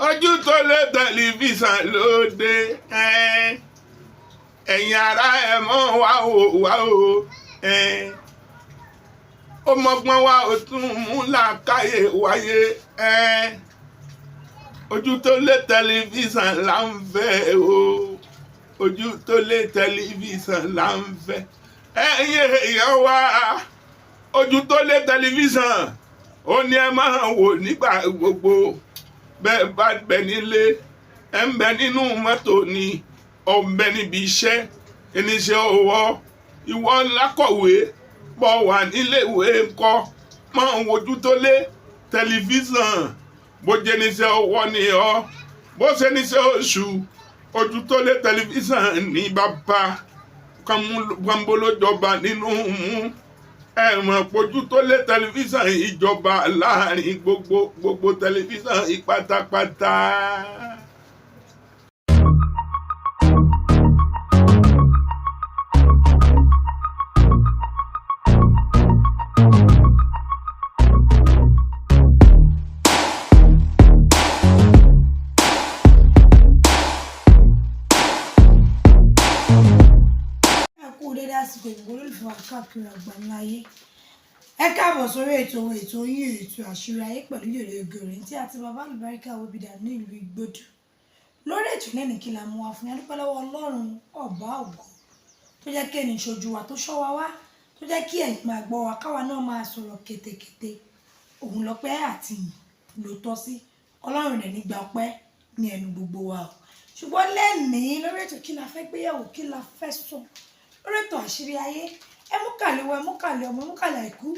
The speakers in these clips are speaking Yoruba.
ojú tó lé tẹlifíṣàn lóde ẹ̀yin ará ẹ̀ mọ́ wá o ó mọ́gbọ́n wá ó tún mú làákàyè wáyé ojú tó lé tẹlifíṣàn là ń fẹ́ o ojú tó lé tẹlifíṣàn là ń fẹ́ ẹ̀yin èèyàn wá ojú tó lé tẹlifíṣàn ó ní ẹ máa wò nígbà gbogbo bẹ́ẹ̀ bá bẹ nílé ẹ ń bẹ nínú mọ́tò ni ọ ń bẹ níbi iṣẹ́ oníṣẹ́ ọwọ́ ìwọ lákọ̀wé bọ́ wà níléèwé ńkọ́ máa ń wojú tó lé tẹlifíṣàn bó jẹ́ níṣẹ́ ọwọ́ ni ọ́ bó ṣe níṣẹ́ oṣù ojú tó lé tẹlifíṣàn ní bàbá kàmbólójọba nínú mú ẹ̀wọ̀n pojú tó lé tẹlifíṣàn ìjọba láàrin gbogbo tẹlifíṣàn ìpátápátá. Ìgbòho olùfẹ́ káàkiri àgbáńláyé ẹ káàbọ̀ sórí ètò yín ètò àṣírí ayé pẹ̀lú yèrè ògèrè tí àti bàbá Alubarika Aworawo Agbaaye ní ìlú Ìgbòho lórí ètò lẹ́nu kí la mú wa fún yín dúpẹ́ lọ́wọ́ Ọlọ́run ọba ògo tó jẹ́ kí ẹni ṣojú wa tó ṣọ́ wa wá tó jẹ́ kí ẹ̀yin máa gbọ́ wa káwa náà máa sọ̀rọ̀ kétékété òun lọ́pẹ́ àti ìyìn ló tọ́ sí Ọlọ́run rẹ̀ nígbà ọpẹ́ ní ẹnu gbogbo wa o ṣùgbọ́n lẹ́nìí lórí ètò kí la fẹ́ gbéyàwó kí la fẹ́ sọ lórí ètò àṣírí ayé ẹ mú kàlẹ́ wọ ẹ mú kàlẹ́ ọmọ ẹ mú kàlẹ́ àìkú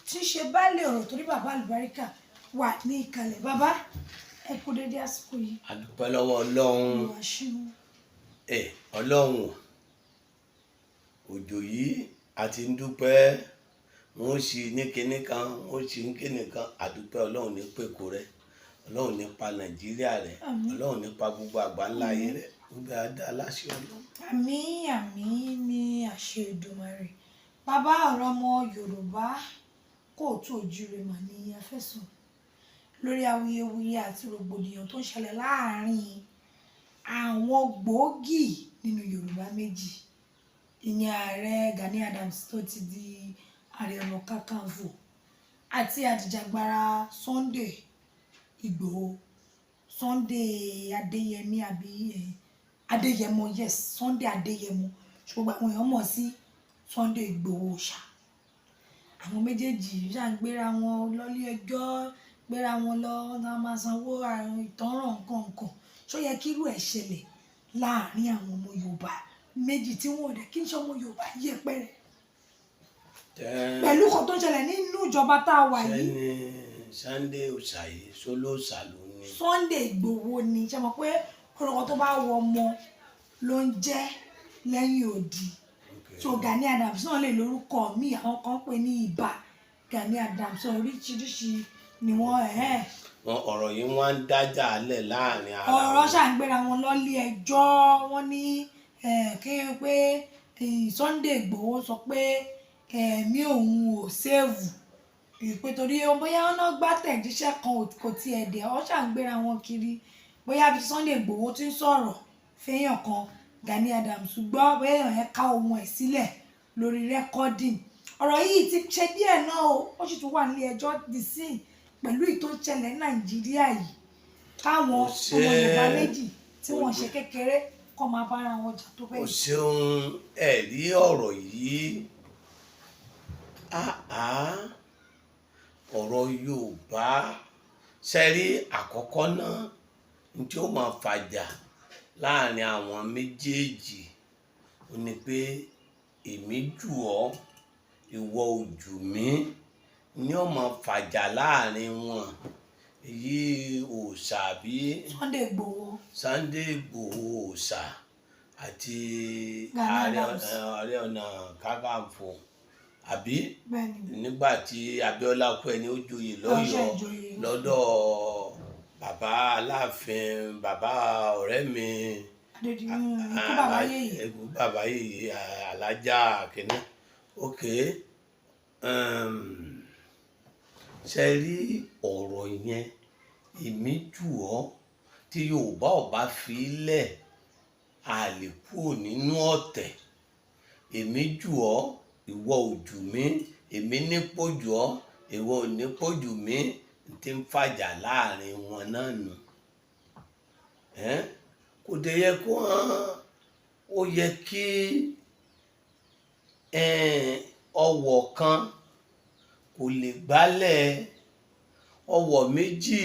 tí ń ṣe baálé ọ̀rọ̀ torí bàbá Alubarika wà ní ìkàlẹ̀ bàbá ẹ kú dédé àsìkò yìí. A dúpẹ́ lọ́wọ́ Ọlọ́run Ọlọ́run òjò yìí àti ń dúpẹ́ wọ́n ṣì ní kinní kan wọ́n ṣì ń kinní kan àdúpẹ́ Ọlọ́run ní pèkó rẹ Ọlọ́run nípa Nàìjíríà rẹ Ọlọ́run nípa gbogbo àgbáńlá ayé rẹ gbogbo àdá aláṣẹ Ọlọ́run. Àmín àmín ní àṣẹ Èdùmàrè bàbá ọ̀rọ̀ ọmọ Yorùbá kóòtù òjíire mà ní afẹ́sùn lórí awuyewuye àti rògbòdìyàn tó ń ṣẹlẹ̀ láàrin àwọn gbòógì nínú Yorùbá méjì ìyẹn ààrẹ Gani Adams tó ti di ààrẹ ọ̀nà kakanfò àti àjìjàgbara Sunday Igboho Sunday Adéyẹmí àbí Adéyẹmọ yes Sunday Adéyẹmọ ṣùgbọ́n àwọn èèyàn mọ̀ sí Sunday Igboho ṣá àwọn méjèèjì ṣá ń gbéra wọn lọ́lé ẹjọ́ gbéra wọn lọ náà máa sanwó àrùn ìtanràn nǹkan ṣó yẹ kí irú ẹ̀ ṣẹlẹ̀ láàrin àwọn ọmọ Yorùbá méjì tí wọn ò dẹ̀ kí n ṣe ọmọ Yorùbá yẹpẹrẹ pẹ̀lú kan tó ń ṣẹlẹ̀ nínú ìjọba tá a wà yìí. Sunday ọ̀sàyè solóòsà ló ní. Sunday Igboho ni ṣe mọ̀ pé orúkọ tó bá wọ ọmọ ló ń jẹ́ lẹ́yìn odi so Gani Adams náà lè lórúkọ míì àwọn kan pè ní ibà Gani Adams oríṣiríṣi ni wọ́n wọn ọ̀rọ̀ yìí wọ́n ń dájà alẹ̀ láàrin ara wọn. ọ̀rọ̀ ṣàǹgbéra wọn lọ́lé ẹjọ́ wọn ní kéèyàn pé Sunday Igboho sọ pé ẹ̀mí òun ò séèvù ìpè torí bóyá wọn náà gbá tẹ̀jíṣẹ́ kan kò tiẹ̀ dẹ̀ ọ́ ṣàǹgbéra wọn kiri bóyá bí Sunday Igboho ti ń sọ̀rọ̀ fẹ́yàn kan Gani Adams gbọ́ bóyá èèyàn ká ohun ẹ̀ sílẹ̀ lórí rẹ́kọ́dìn ọ̀rọ̀ yìí ti ṣe díẹ̀ náà ó sì tún wà nílé ẹjọ́ dì sí pẹ̀lú ìtò ìṣẹ̀lẹ̀ Nàìjíríà yìí káwọn ọmọ Yorùbá méjì tí wọ́n ṣe kékeré kọ́ máa bára wọn jà tó bẹ́ẹ̀. o ṣeun ẹ̀rí ọ̀rọ̀ yìí ọ̀rọ̀ Yorùbá ṣẹ́rí àkọ́kọ́ náà ní tí ó máa fàjà láàrin àwọn méjèèjì ó ní pé èmi jù ọ́ ìwọ ò jù mí ní ó máa fàjà láàrin wọn èyí òòṣà bí Sunday Igboho òòṣà àti ààrẹ ọ̀nà kakanfò àbí nígbà tí Abíọ́lá kú ẹni ó joyè lọ́yọ̀ọ́ lọ́dọ̀ bàbá Aláàfin bàbá ọ̀rẹ́ mi bàbá yèyé alájà kìíní ok ṣe rí ọ̀rọ̀ yẹn èmi jù ọ́ tí Yorùbá ò bá fi lẹ̀ a lè kúrò nínú ọ̀tẹ̀. Èmi jù ọ́ ìwọ ò jù mí, èmi nípò jù ọ́ ìwọ ò nípò jù mí, tí ń fàjà láàrin wọn náà nù. Kò dé yẹ kó ó yẹ kí ọwọ̀ kan kò lè gbálẹ̀, ọwọ̀ méjì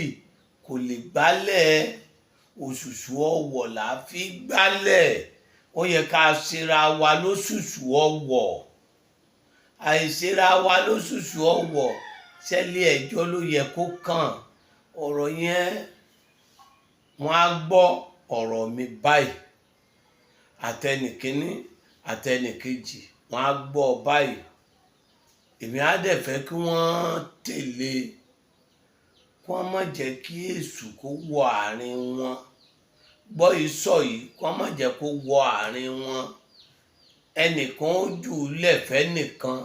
kò lè gbálẹ̀, òṣùṣù ọwọ̀ là á fi gbálẹ̀. Ó yẹ ká ṣera wa lóṣùṣù ọwọ̀. Àìṣera wa lóṣùṣù ọwọ̀ ṣẹlẹ̀ ẹjọ́ ló yẹ kó kàn. Ọ̀rọ̀ yẹn wọ́n á gbọ́ ọ̀rọ̀ mi báyìí, àtẹnìkíní àtẹnìkejì wọ́n á gbọ́ báyìí. Èmi á dẹ̀ fẹ́ kí wọ́n tẹ̀lé, kí wọ́n má jẹ́ kí èṣù kó wọ àárín wọn. Gbọ́ ìsọ̀ yìí, kí wọ́n má jẹ́ kó wọ àárín wọn. Ẹnìkan ó jù lẹ́fẹ̀ẹ́ nìkan,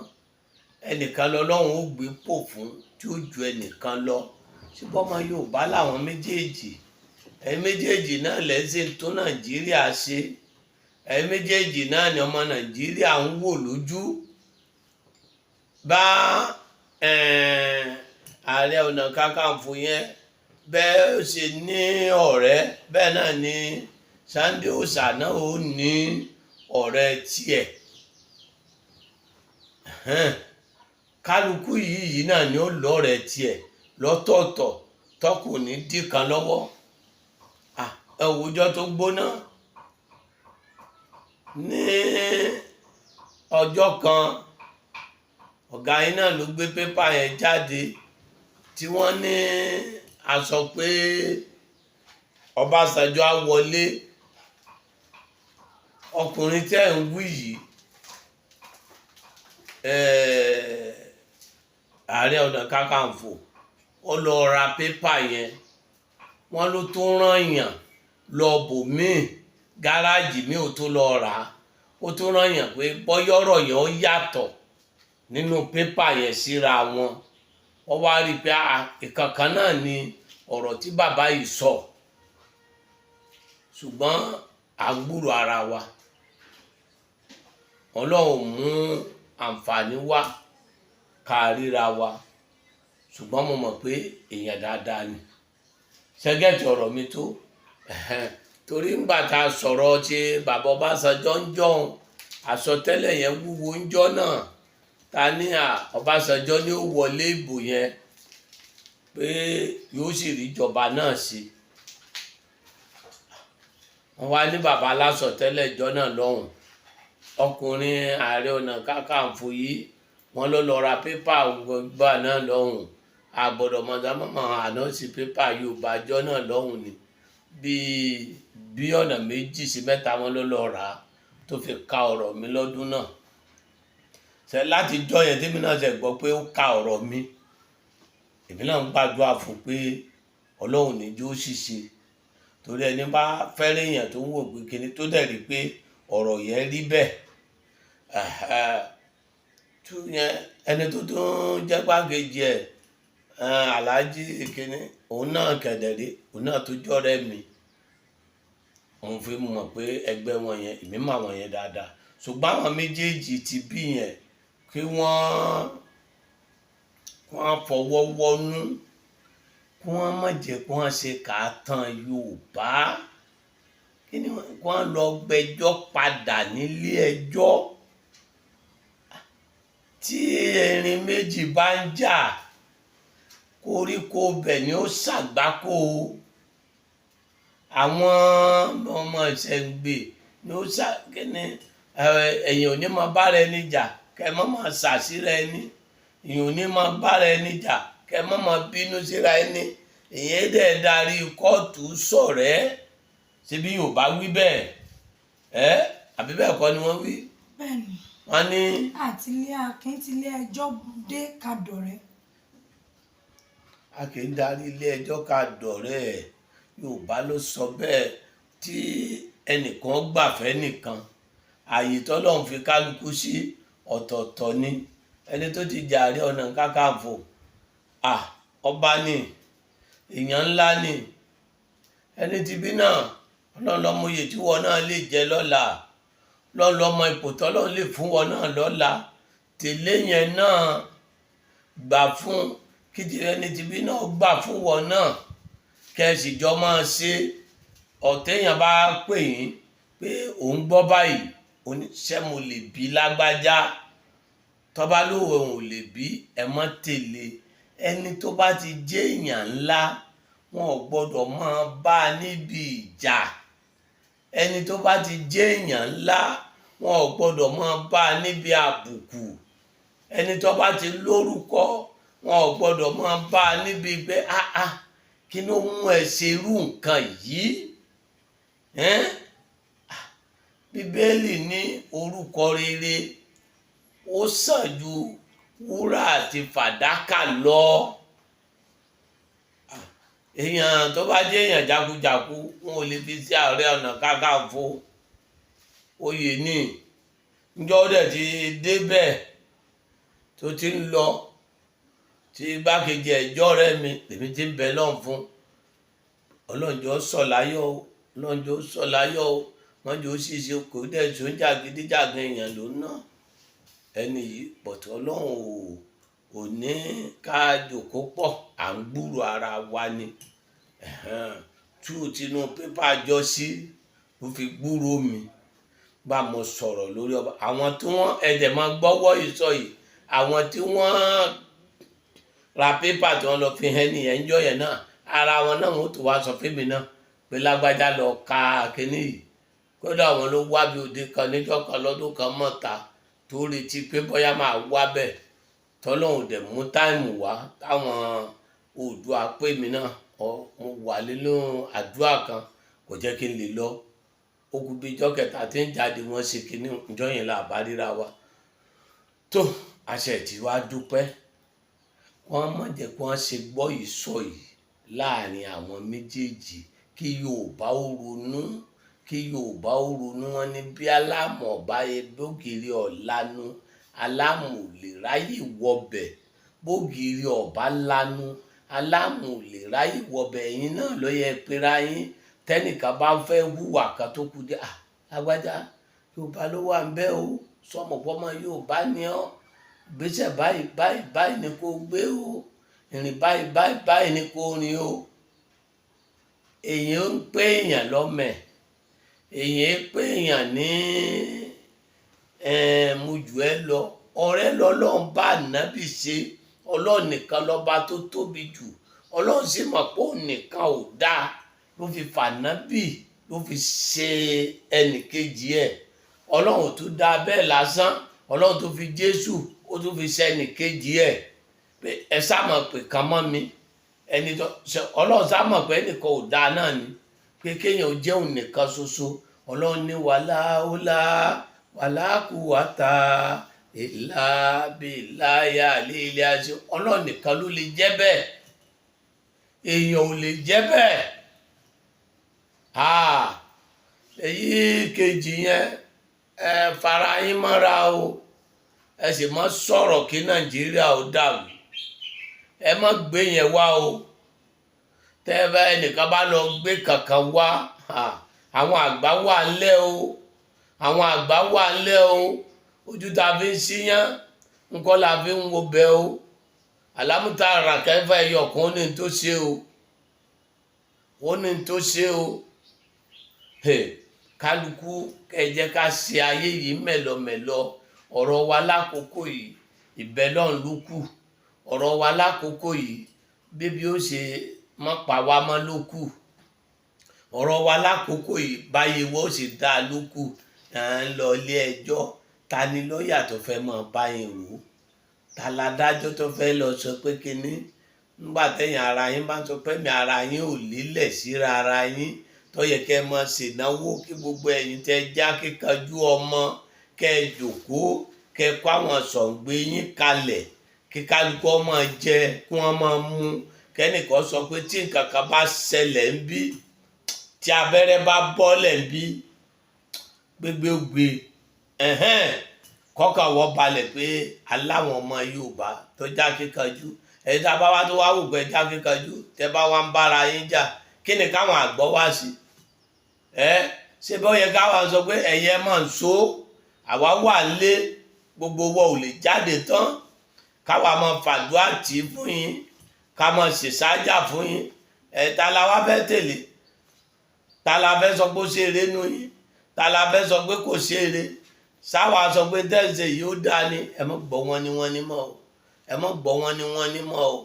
ẹnìkan lọ́lọ́run ó gbé pò fún tí ó ju ẹnìkan lọ. Ṣùgbọ́n ọmọ Yorùbá làwọn méjèèjì, ẹ̀yin méjèèjì náà lẹ́sìn tó Nàìjíríà ṣe, ẹ̀yin méjèèjì náà ni ọmọ Nàìjíríà ń wò lójú. Bá Ààrẹ Ọ̀nà Kakanfò yẹn bẹ́ẹ̀ ó ṣe ní ọ̀rẹ́, bẹ́ẹ̀ náà ni Sunday Osa náà ó ní ọ̀rẹ́ tiẹ̀. Kálukú yìí náà ni ó lọ́rẹ̀ẹ́ tiẹ̀ lọ́tọ̀ọ̀tọ̀ tọ́kù ní dìkan lọ́wọ́. Ẹ̀wùjọ́ tó gbóná ní ọjọ́ kan, ọ̀gá yín náà ló gbé pépà yẹn jáde tí wọ́n ní a sọ pé Ọbásanjọ́ á wọlé. Ọkùnrin tẹ́ ń wí yìí, Ààrẹ Ọ̀nà Kakanfò, ó lọ ra pépà yẹn, wọ́n ló tó rán yàn lọ bòmíì, gáràjì mi ò tó lọ rà á. Ó tó rán yàn pé bọ́yọ̀rọ̀ yẹn ó yàtọ̀ nínú pépà yẹn síra wọn. Wọ́n wá rí i pé ìkankan náà ni ọ̀rọ̀ tí bàbá yìí sọ, ṣùgbọ́n à ń gbúrò ara wa. Ọlọ́run mú àǹfààní wá ká ríra wa, ṣùgbọ́n mo mọ̀ pé èèyàn dáadáa ni. Ṣẹ́gẹ́tì ọ̀rọ̀ mi tó torí ńgbà tá a sọ̀rọ̀ tí bàbá Ọbásanjọ́ ń jọun, àsọtẹ́lẹ̀ yẹn wúwo ń jọ́ náà. Ta ní Ọbásanjọ́ ní ó wọlé ìbò yẹn pé yóò sì rí ìjọba náà sí. Wọ́n wá ní bàbá alásọtẹ́lẹ̀ ìjọ náà lọ́hùn. Ọkùnrin Ààrẹ Ọ̀nà Kakanfò yìí wọ́n ló lọ ra pépà gbà náà lọ́hùn. Àgbọ̀dọ̀ mọ̀dámọ́mọ́ àná sí pépà Yorùbá ìjọ náà lọ́hùn ni. Bí ọ̀nà 2 sí 3 wọn ló lọ rà á tó fi ka ọ̀rọ̀ mi lọ́dún náà. Ṣé láti jọ́ yẹn tèmi náà ṣe gbọ́ pé ó ka ọ̀rọ̀ mi, èmi náà ń gbàdúrà fún pé Ọlọ́run ní jó ṣìṣe. Torí ẹni bá fẹ́rẹ̀ èèyàn tó ń wò pé kíní tó dẹ̀ rí pé ọ̀rọ̀ yẹn rí bẹ́ẹ̀. Ẹni tó tún jẹ́ gbàgede ẹ̀, Alhaji kíní, òun náà kẹ̀dẹ̀rí, òun náà tó jọ́rẹ́ mi. Òun fi mọ̀ pé ẹgbẹ́ wọn yẹn, èmi mọ̀ àwọn yẹn dáadáa. Ṣùgbọ́n àwọn méjèèjì ti bí yẹn kí wọ́n fọwọ́ wọnú, kí wọ́n má jẹ́ kí wọ́n ṣe kà á tán Yorùbá. Kí ni wọ́n lọ gbẹ́jọ́ padà nílé ẹjọ́. Tí erin méjì bá ń jà, koríko bẹ̀ ni ó ṣàgbákò. Àwọn ọmọ ìṣẹ̀ǹgbè ni ó ṣàkíní. Ẹ̀yin ò ní máa bára ẹni jà kẹ́ má máa ṣàṣírà ẹni. Ẹ̀yin ò ní máa bára ẹni jà kẹ́ má máa bínú síra ẹni. Ìyẹn dẹ̀ darí kóòtù sọ̀rẹ́. Ṣé bí Yorùbá wí bẹ́ẹ̀? Àbí bẹ́ẹ̀ kọ́ ni wọ́n wí? Bẹ́ẹ̀ni. Wọ́n ní àtìlé akin tilé ẹjọ́ dé ká dọ̀rẹ́. a kì í darí ilé ẹjọ́ ká dọ̀rẹ́ ẹ̀. Yorùbá ló sọ bẹ́ẹ̀. Tí ẹnìkan gbàfẹ́ nìkan, ààyè tọ́lọ́run fi kálukú sí ọ̀tọ̀ọ̀tọ̀ ni. Ẹni tó ti jà Ààrẹ Ọ̀nà Kakanfò, ọba ni, èèyàn ńlá ni. ẹni tí bí náà ọlọ́run ló mọ iye tí wọn náà lè jẹ lọ́la, ọlọ́run ló mọ ipò tọ́lọ́run lè fún wọn náà lọ́la. tẹ̀lé yẹn náà, gbà fún kí ẹni tí bí náà gbà fún wọn náà, kẹ́sì jọ máa ṣe. ọ̀tẹ̀yàn bá pè yín pé òun gbọ́ báyìí, oníṣẹ́ mo lè bí lágbájá, tọ́ba lóhùn òun ò lè bí, ẹ mọ́ tẹ̀lé. ẹni tó bá ti jẹ́ èèyàn ńlá wọn ò gbọ́dọ̀ máa bá a níbi ìjà. ẹni tó bá ti jẹ́ èèyàn ńlá wọn ò gbọ́dọ̀ máa bá a níbi àbùkù. ẹni tó bá ti lórúkọ wọn ò gbọ́dọ̀ máa bá a níbi pé kí ló mú ẹ ṣe irú nǹkan yìí. bíbélì ní orúkọ rere ó sàn ju wúrà àti fàdákà lọ. èèyàn tó bá jẹ́ èèyàn jákujàku wọn ò lè fi sí Ààrẹ Ọ̀nà Kakanfò. oyè ní njọ́ dẹ̀ ti débẹ̀ tó ti ń lọ, tí igbákejì ẹ̀jọ́ rẹ̀ mi lèmi ti ń bẹ lọ́n fún. ọlọ́njọ́ sọ̀ láyọ̀ o, ọlọ́njọ́ sọ̀ láyọ̀ o, wọ́n jọ ṣíṣe kò dẹ̀ tó ń jàgídíjàgan èèyàn ló ná ẹni yìí. pọ̀tọ́ ọlọ́run ò ní ká jòkó pọ̀, à ń gbúrò ara wa ni. tú tinú pépà jọ sí ló fi gbúrò mi bá mo sọ̀rọ̀ lórí ọba. àwọn tí wọ́n ẹ̀dẹ̀ máa gbọ́wọ́ ìsọ yìí, àwọn tí wọ́n ra pépà tí wọ́n lọ fi hàn nìyẹn ń jọ yẹn náà, ara wọn náà wọ́n tó wá sọ fẹ́mi náà pé lágbájá lọ ka kínní yìí. kódà àwọn ló wá bí òde kan níjọ́ kan lọ́dún kan mọ́ta tó retí pé bóyá máa wá bẹ́ẹ̀, tọ́lọ́hùn dẹ̀ mú táìmù wá táwọn Oòduà pè mí náà. mo wà nínú àdúrà kan kò jẹ́ kí n lè lọ. ó kú bí ijọ́ kẹta tí ń jáde wọ́n ṣe kínní ìjọ́ yẹn là bá ríra wa. tó àṣẹ tí wàá dúpẹ́, wọ́n má jẹ́ kí wọ́n ṣe gbọ́ ìsọ yìí láàrin àwọn méjèèjì. kí Yorùbá ó ronú, kí Yorùbá ó ronú. wọn ní bí aláàmù ọba yẹ bógiri ọ̀lanu, aláàmù ò lè ráyè wọbẹ̀. bógiri ọba lanu, aláàmù ò lè ráyè wọbẹ̀. ẹ̀yin náà ló yẹ pera yín tẹ́nìkan bá fẹ́ hùwà kan tó kù dé, lágbájá Yorùbá ló wà ń bẹ̀ o, sọmọpọ́mọ Yorùbá ni ọ́, gbèsè báyìí báyìí báyìí ni kò gbé o, ìrìn báyìí báyìí báyìí ni kò rìn o. èèyàn ń pè èèyàn lọ́mẹ̀, èèyàn ń pè èèyàn ní mo jù ẹ́ lọ. ọ̀rẹ́ lọ́lọ́run bá ànábì ṣe, Ọlọ́run nìkan lọ́ba tó tóbi jù. Ọlọ́run sì mọ̀ pé òun nìkan ò dáa ló fi fànábì ló fi ṣe ẹnìkejì ẹ̀. Ọlọ́run tó dáa bẹ́ẹ̀ lásán, Ọlọ́run tó fi Jésù ó tún fi ṣe ẹnìkejì ẹ̀ pé ẹ sá mọ̀ pé kan mọ́ mi. ẹni tó Ọlọ́run sá mọ̀ pé ẹnìkan ò dáa náà ni pé kéèyàn jẹun nìkan ṣoṣo. Ọlọ́run ní wàláhùlá wàlákùwàtà ìlà bíláyà lílé àṣẹ. Ọlọ́run nìkan ló lè jẹ́ bẹ́ẹ̀, èèyàn ò lè jẹ́ bẹ́ẹ̀. èyí kejì yẹn ẹ fara yín mọ́ra o, ẹ sì má sọ̀rọ̀ kí Nàìjíríà ó dàrú. ẹ má gbé yẹn wá o. tẹ́ ẹ bá ẹnìkan bá lọ gbé kankan wá, àwọn àgbà wà ńlẹ̀ o, àwọn àgbà wà ńlẹ̀ o. ojú tá a fi ń ṣíyán nǹkan la fi ń wo bẹ́ẹ̀ o. àlámúta ràkẹ́fà ẹyọkan ó ní tó ṣe o, ó ní tó ṣe o. kálukú kẹ́ jẹ́ ká ṣe ayé yìí mẹ́lọmẹ́lọ. ọ̀rọ̀ wa lákòókò yìí ìbẹ́lọ́n ló kù. ọ̀rọ̀ wa lákòókò yìí bébí ó ṣe mọ́ pa wá mọ́ ló kù. ọ̀rọ̀ wa lákòókò yìí báyìí wọ́n ṣe dá ló kù. à ń lọ ilé ẹjọ́, ta ni lọ́ọ̀yà tó fẹ́ mọ́ báyìí rò ó? ta ládájọ́ tó fẹ́ lọ sọ pé kínní? nígbà tẹ̀yìn ara yín bá sọ pé mi ara yín ò lílẹ̀ síra ara yín tó yẹ kẹ́ mọ́ ṣènáwó kí gbogbo ẹ̀yin tẹ́ já kíkanjú ọmọ kẹ́ jòkóó kẹ́ kó àwọn sọ̀ǹgbé yín kalẹ̀ kí kálukú ọmọ jẹ kí wọ́n máa mú. kẹ́nìkan sọ pé tí nǹkan kan bá ṣẹlẹ̀ ń bí, tí abẹ́rẹ́ bá bọ́lẹ̀ ń bí, gbégbé gbé kọ́kànwọ́ balẹ̀ pé aláwọn ọmọ Yorùbá tó já kíkanjú. ẹ̀yin tá a bá wá tó wá wò pé já kíkanjú, tẹ́ bá wá ń bára yín jà, kí ni káwọn àgbọ̀ wá sí ṣé bó yẹ káwọn sọ pé ẹ̀yẹ máa ń so àwa wà lé gbogbo wa ò lè jáde tán káwa máa fàdúrà tì í fún yín ká máa ṣèṣájà fún yín ta la wá fẹ́ tẹ̀lé ta la fẹ́ sọ pé ó ṣe eré nù yín ta la fẹ́ sọ pé kò ṣe eré sáwà sọ pé tẹ́sẹ̀ yìí ó dáa ni ẹ má gbọ́ wọn ni wọ́n ní mọ́ o ẹ má gbọ́ wọn ni wọ́n ní mọ́ o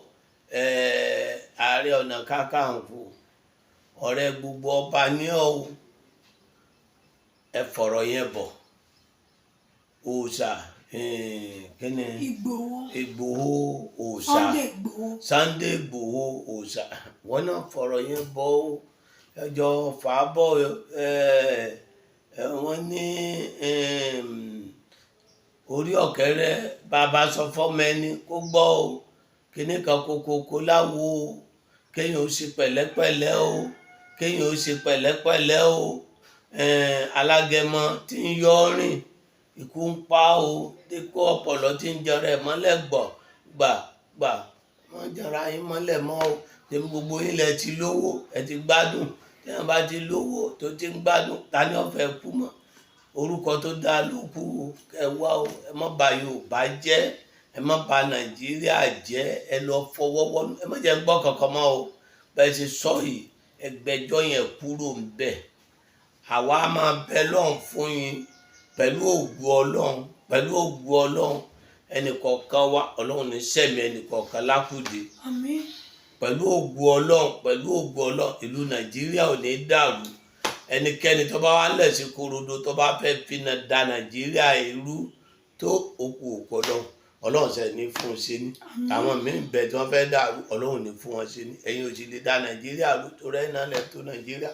Ààrẹ Ọ̀nà Kakanfò ọ̀rẹ́ gbogbo ọba ní ọ́ o ẹ fọ̀rọ̀ yẹn bọ̀ òòṣà kíni Ìgbòho òòṣà Sunday Ìgbòho òòṣà wọn náà fọ̀rọ̀ yẹn bọ̀ o ẹjọ́ fàábọ̀ wọ́n ní orí ọ̀kẹ́rẹ́ bàbá sọ fọ́mọ ẹni kó gbọ́ o kíní kan kókó láwo o kéèyàn ó ṣe pẹ̀lẹ́pẹ̀lẹ́ o kéèyàn ó ṣe pẹ̀lẹ́pẹ̀lẹ́ o alágẹmọ tí ń yọ rìn ikú ń pa o dípò ọpọlọ tí ń jọrọ ẹ mọ́lẹ̀ gbà wọ́n jọra yín mọ́lẹ̀ mọ́ o tẹ̀mí gbogbo yín lẹ ti lówó ẹ ti gbádùn tí wọ́n bá ti lówó tó ti ń gbádùn ta ni wọ́n fẹ́ kú mọ́ orúkọ tó dáa ló kú o ẹ wá o ẹ má bà Yorùbá jẹ́ ẹ má bà Nàìjíríà jẹ́ ẹ lọ fọwọ́ wọnú ẹ má jẹ́ gbọ́ kankan mọ́ o bẹ́ẹ̀ ṣe sọ yìí ẹgbẹ́jọ́ yẹn kúrò ń bẹ̀ àwa máa bẹ lọ́hùn fún yín pẹ̀lú ògùn Ọlọ́run ẹnìkọ̀ọ̀kan wa Ọlọ́run ní sẹ́mi ẹnìkọ̀ọ̀kan lákùdé pẹ̀lú ògùn Ọlọ́run ìlú Nàìjíríà ò ní dàrú ẹnikẹ́ni tó bá wà lẹ̀sí korodo tó bá fẹ́ fínà da Nàìjíríà irú tó òkú Ọlọ́run ṣe ní fún un ṣe ní àwọn míì bẹ tí wọ́n fẹ́ dàrú Ọlọ́run ní fún wọn ṣe ní ẹ̀yin ò sì lè da Nàìjíríà rú tó rẹ́ náà lẹ̀ tó Nàìjíríà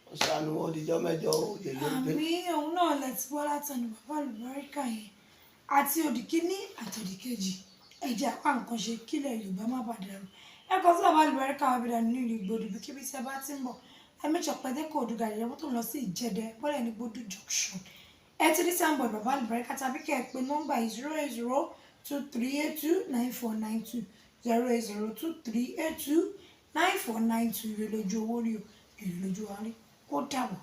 wọ́n ṣàánú wọn díjọ́ mẹ́jọ ó yẹ yóò gbé. àmì òun náà lẹ ti bọ́ látọ̀nù bàbá Alubarika yẹn àti òdì kíní àti òdì kejì ẹ̀jẹ̀ apá nǹkan ṣe kílẹ̀ Yorùbá má bàa dàrú ẹ̀kọ́ sí bàbá Alubarika wà bẹ̀rẹ̀ nínú ìlú Ìgbòho kíbi tí ẹ bá ti ń bọ̀ ẹ̀mẹ́jọ pẹ̀lẹ́ kò dùgà ìrẹ́ mọ́tò lọ sí Ìjẹ̀dẹ̀ bọ́lẹ̀ ní Gbódù junction ẹ ti rí sáǹbọ̀ bàbá Alubarika tàbí kẹ́ ẹ pé nọ́mbà 08023829492 08023829492 ìrè lójú owó rí o ìrè lójú wa rí ó dàbọ̀.